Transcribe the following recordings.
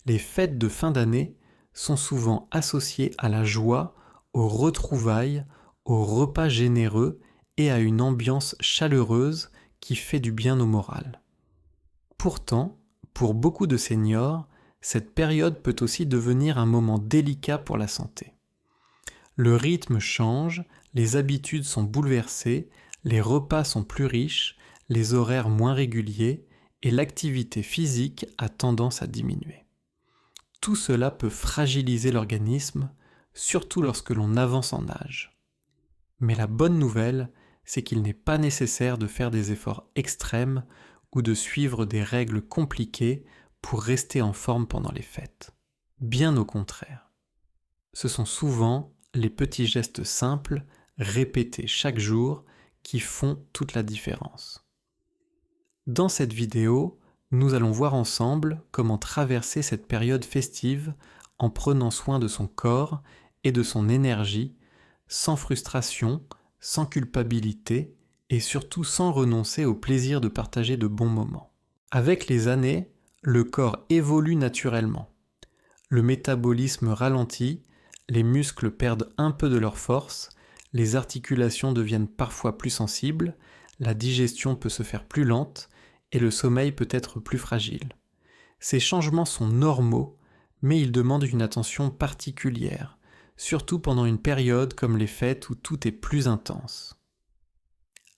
Les fêtes de fin d'année sont souvent associées à la joie, aux retrouvailles, aux repas généreux et à une ambiance chaleureuse qui fait du bien au moral. Pourtant, pour beaucoup de seniors, cette période peut aussi devenir un moment délicat pour la santé. Le rythme change, les habitudes sont bouleversées, les repas sont plus riches, les horaires moins réguliers et l'activité physique a tendance à diminuer. Tout cela peut fragiliser l'organisme, surtout lorsque l'on avance en âge. Mais la bonne nouvelle, c'est qu'il n'est pas nécessaire de faire des efforts extrêmes ou de suivre des règles compliquées pour rester en forme pendant les fêtes. Bien au contraire. Ce sont souvent les petits gestes simples, répétés chaque jour, qui font toute la différence. Dans cette vidéo, nous allons voir ensemble comment traverser cette période festive en prenant soin de son corps et de son énergie, sans frustration, sans culpabilité et surtout sans renoncer au plaisir de partager de bons moments. Avec les années, le corps évolue naturellement. Le métabolisme ralentit, les muscles perdent un peu de leur force, les articulations deviennent parfois plus sensibles, la digestion peut se faire plus lente et le sommeil peut être plus fragile. Ces changements sont normaux, mais ils demandent une attention particulière, surtout pendant une période comme les fêtes où tout est plus intense.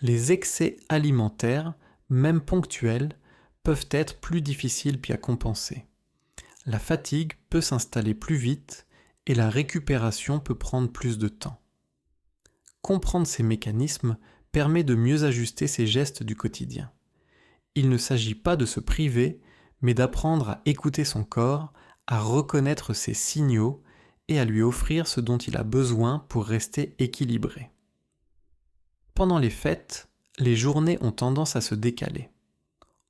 Les excès alimentaires, même ponctuels, peuvent être plus difficiles à compenser. La fatigue peut s'installer plus vite et la récupération peut prendre plus de temps. Comprendre ces mécanismes permet de mieux ajuster ses gestes du quotidien. Il ne s'agit pas de se priver, mais d'apprendre à écouter son corps, à reconnaître ses signaux et à lui offrir ce dont il a besoin pour rester équilibré. Pendant les fêtes, les journées ont tendance à se décaler.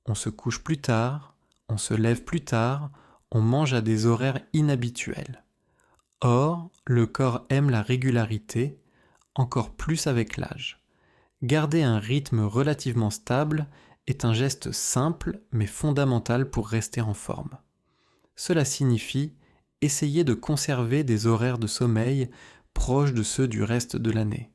On se couche plus tard, on se lève plus tard, on mange à des horaires inhabituels. Or, le corps aime la régularité, encore plus avec l'âge. Garder un rythme relativement stable est un geste simple mais fondamental pour rester en forme. Cela signifie essayer de conserver des horaires de sommeil proches de ceux du reste de l'année,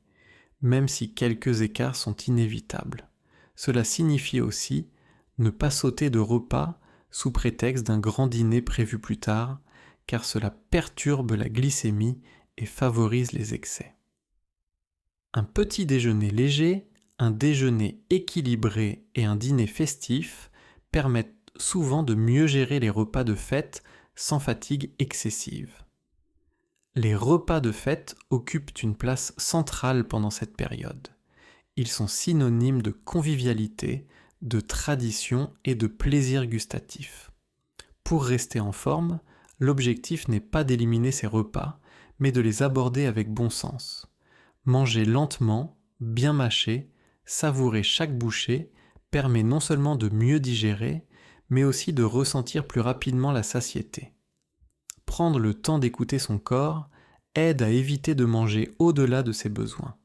même si quelques écarts sont inévitables. Cela signifie aussi ne pas sauter de repas sous prétexte d'un grand dîner prévu plus tard, car cela perturbe la glycémie et favorise les excès. Un petit déjeuner léger, un déjeuner équilibré et un dîner festif permettent souvent de mieux gérer les repas de fête sans fatigue excessive. Les repas de fête occupent une place centrale pendant cette période. Ils sont synonymes de convivialité, de tradition et de plaisir gustatif. Pour rester en forme, l'objectif n'est pas d'éliminer ces repas, mais de les aborder avec bon sens. Manger lentement, bien mâcher, savourer chaque bouchée permet non seulement de mieux digérer, mais aussi de ressentir plus rapidement la satiété. Prendre le temps d'écouter son corps aide à éviter de manger au-delà de ses besoins.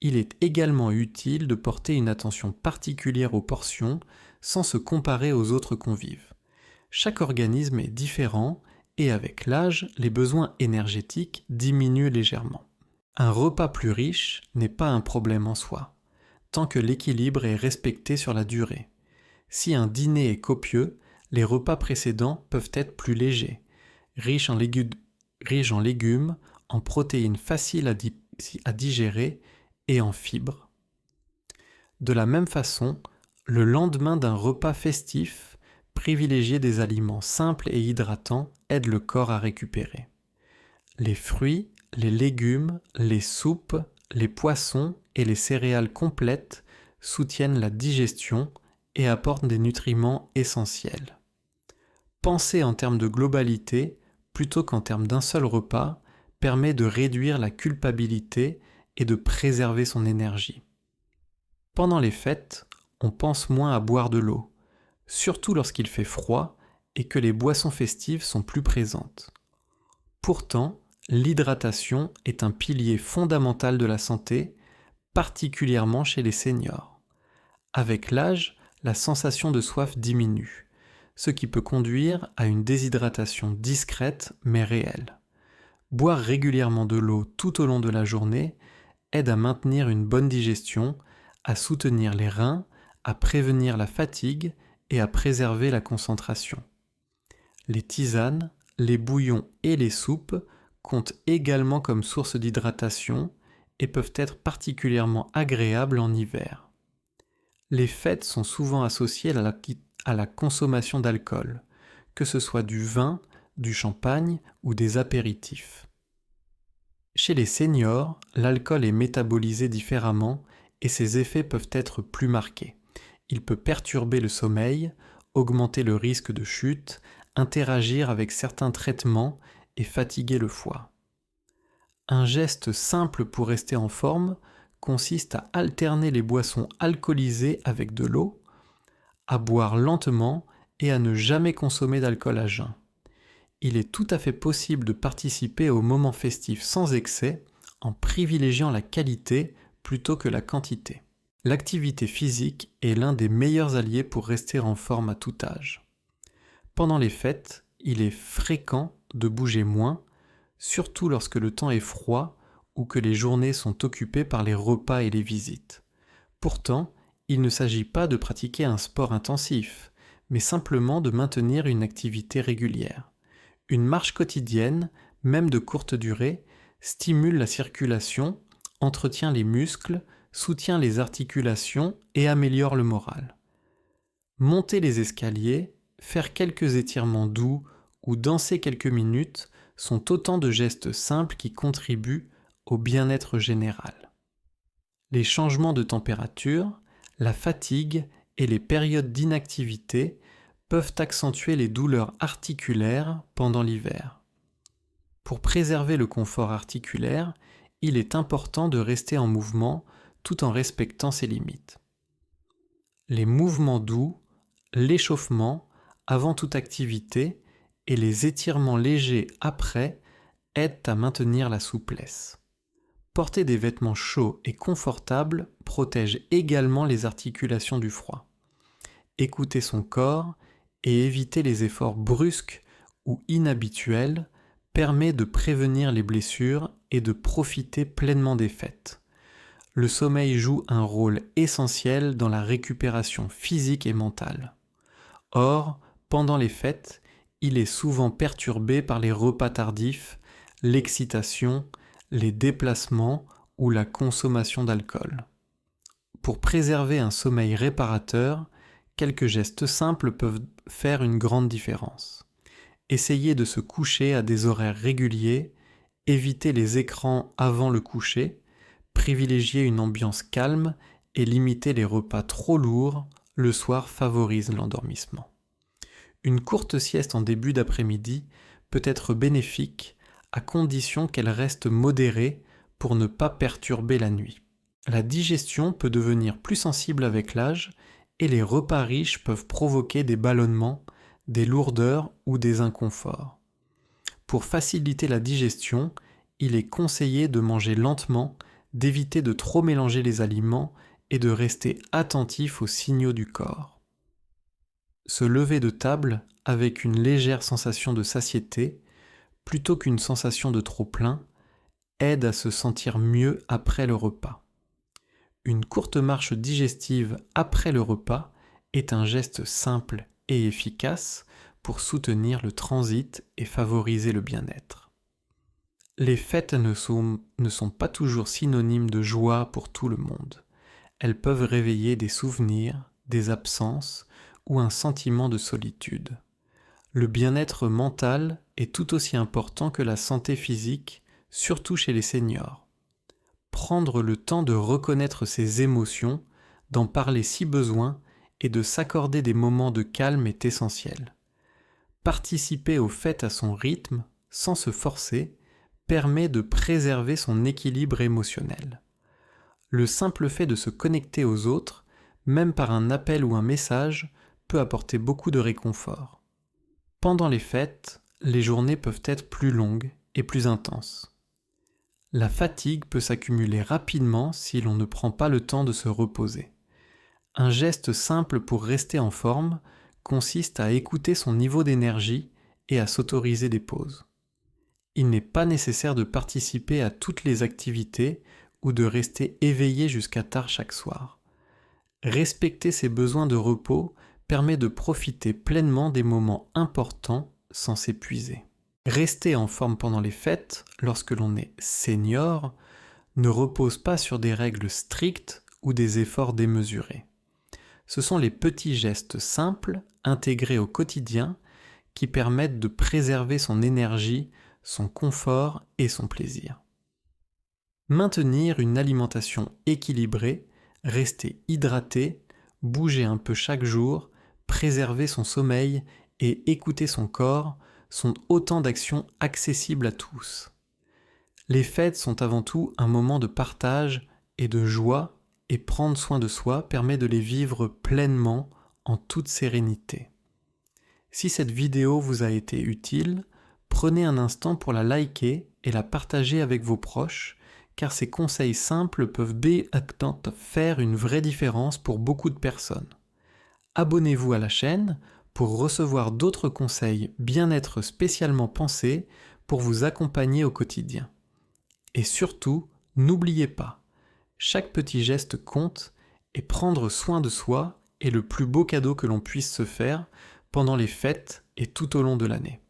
Il est également utile de porter une attention particulière aux portions sans se comparer aux autres convives. Chaque organisme est différent et avec l'âge, les besoins énergétiques diminuent légèrement. Un repas plus riche n'est pas un problème en soi, tant que l'équilibre est respecté sur la durée. Si un dîner est copieux, les repas précédents peuvent être plus légers, riches en légumes, en protéines faciles à digérer et en fibres. De la même façon, le lendemain d'un repas festif, privilégier des aliments simples et hydratants aide le corps à récupérer. Les fruits, les légumes, les soupes, les poissons et les céréales complètes soutiennent la digestion et apportent des nutriments essentiels. Penser en termes de globalité plutôt qu'en termes d'un seul repas permet de réduire la culpabilité et de préserver son énergie. Pendant les fêtes, on pense moins à boire de l'eau, surtout lorsqu'il fait froid et que les boissons festives sont plus présentes. Pourtant, l'hydratation est un pilier fondamental de la santé, particulièrement chez les seniors. Avec l'âge, la sensation de soif diminue. ce qui peut conduire à une déshydratation discrète mais réelle. Boire régulièrement de l'eau tout au long de la journée aide à maintenir une bonne digestion, à soutenir les reins, à prévenir la fatigue et à préserver la concentration. Les tisanes, les bouillons et les soupes comptent également comme source d'hydratation et peuvent être particulièrement agréables en hiver. Les fêtes sont souvent associées à la consommation d'alcool, que ce soit du vin, du champagne ou des apéritifs. Chez les seniors, l'alcool est métabolisé différemment et ses effets peuvent être plus marqués. Il peut perturber le sommeil, augmenter le risque de chute, interagir avec certains traitements et fatiguer le foie. Un geste simple pour rester en forme consiste à alterner les boissons alcoolisées avec de l'eau, à boire lentement et à ne jamais consommer d'alcool à jeun. Il est tout à fait possible de participer aux moments festifs sans excès en privilégiant la qualité plutôt que la quantité. L'activité physique est l'un des meilleurs alliés pour rester en forme à tout âge. Pendant les fêtes, il est fréquent de bouger moins, surtout lorsque le temps est froid ou que les journées sont occupées par les repas et les visites. Pourtant, il ne s'agit pas de pratiquer un sport intensif, mais simplement de maintenir une activité régulière. Une marche quotidienne, même de courte durée, stimule la circulation, entretient les muscles, soutient les articulations et améliore le moral. Monter les escaliers, faire quelques étirements doux ou danser quelques minutes sont autant de gestes simples qui contribuent au bien-être général. Les changements de température, la fatigue et les périodes d'inactivité peuvent accentuer les douleurs articulaires pendant l'hiver. Pour préserver le confort articulaire, il est important de rester en mouvement tout en respectant ses limites. Les mouvements doux, l'échauffement avant toute activité et les étirements légers après aident à maintenir la souplesse. Porter des vêtements chauds et confortables protège également les articulations du froid. Écouter son corps et éviter les efforts brusques ou inhabituels permet de prévenir les blessures et de profiter pleinement des fêtes. Le sommeil joue un rôle essentiel dans la récupération physique et mentale. Or, pendant les fêtes, il est souvent perturbé par les repas tardifs, l'excitation, les déplacements ou la consommation d'alcool. Pour préserver un sommeil réparateur, quelques gestes simples peuvent faire une grande différence. Essayez de se coucher à des horaires réguliers, évitez les écrans avant le coucher, privilégiez une ambiance calme et limitez les repas trop lourds, le soir favorise l'endormissement. Une courte sieste en début d'après-midi peut être bénéfique à condition qu'elle reste modérée pour ne pas perturber la nuit. La digestion peut devenir plus sensible avec l'âge et les repas riches peuvent provoquer des ballonnements, des lourdeurs ou des inconforts. Pour faciliter la digestion, il est conseillé de manger lentement, d'éviter de trop mélanger les aliments et de rester attentif aux signaux du corps. Se lever de table avec une légère sensation de satiété, plutôt qu'une sensation de trop-plein, aide à se sentir mieux après le repas. Une courte marche digestive après le repas est un geste simple et efficace pour soutenir le transit et favoriser le bien-être. Les fêtes ne sont pas toujours synonymes de joie pour tout le monde. Elles peuvent réveiller des souvenirs, des absences ou un sentiment de solitude. Le bien-être mental est tout aussi important que la santé physique, surtout chez les seniors. Prendre le temps de reconnaître ses émotions, d'en parler si besoin et de s'accorder des moments de calme est essentiel. Participer aux fêtes à son rythme, sans se forcer, permet de préserver son équilibre émotionnel. Le simple fait de se connecter aux autres, même par un appel ou un message, peut apporter beaucoup de réconfort. Pendant les fêtes, les journées peuvent être plus longues et plus intenses. La fatigue peut s'accumuler rapidement si l'on ne prend pas le temps de se reposer. Un geste simple pour rester en forme consiste à écouter son niveau d'énergie et à s'autoriser des pauses. Il n'est pas nécessaire de participer à toutes les activités ou de rester éveillé jusqu'à tard chaque soir. Respecter ses besoins de repos permet de profiter pleinement des moments importants sans s'épuiser. Rester en forme pendant les fêtes, lorsque l'on est senior, ne repose pas sur des règles strictes ou des efforts démesurés. Ce sont les petits gestes simples, intégrés au quotidien, qui permettent de préserver son énergie, son confort et son plaisir. Maintenir une alimentation équilibrée, rester hydraté, bouger un peu chaque jour, préserver son sommeil et écouter son corps sont autant d'actions accessibles à tous. Les fêtes sont avant tout un moment de partage et de joie, et prendre soin de soi permet de les vivre pleinement en toute sérénité. Si cette vidéo vous a été utile, prenez un instant pour la liker et la partager avec vos proches, car ces conseils simples peuvent faire une vraie différence pour beaucoup de personnes. Abonnez-vous à la chaîne pour recevoir d'autres conseils bien-être spécialement pensés pour vous accompagner au quotidien. Et surtout, n'oubliez pas, chaque petit geste compte et prendre soin de soi est le plus beau cadeau que l'on puisse se faire pendant les fêtes et tout au long de l'année.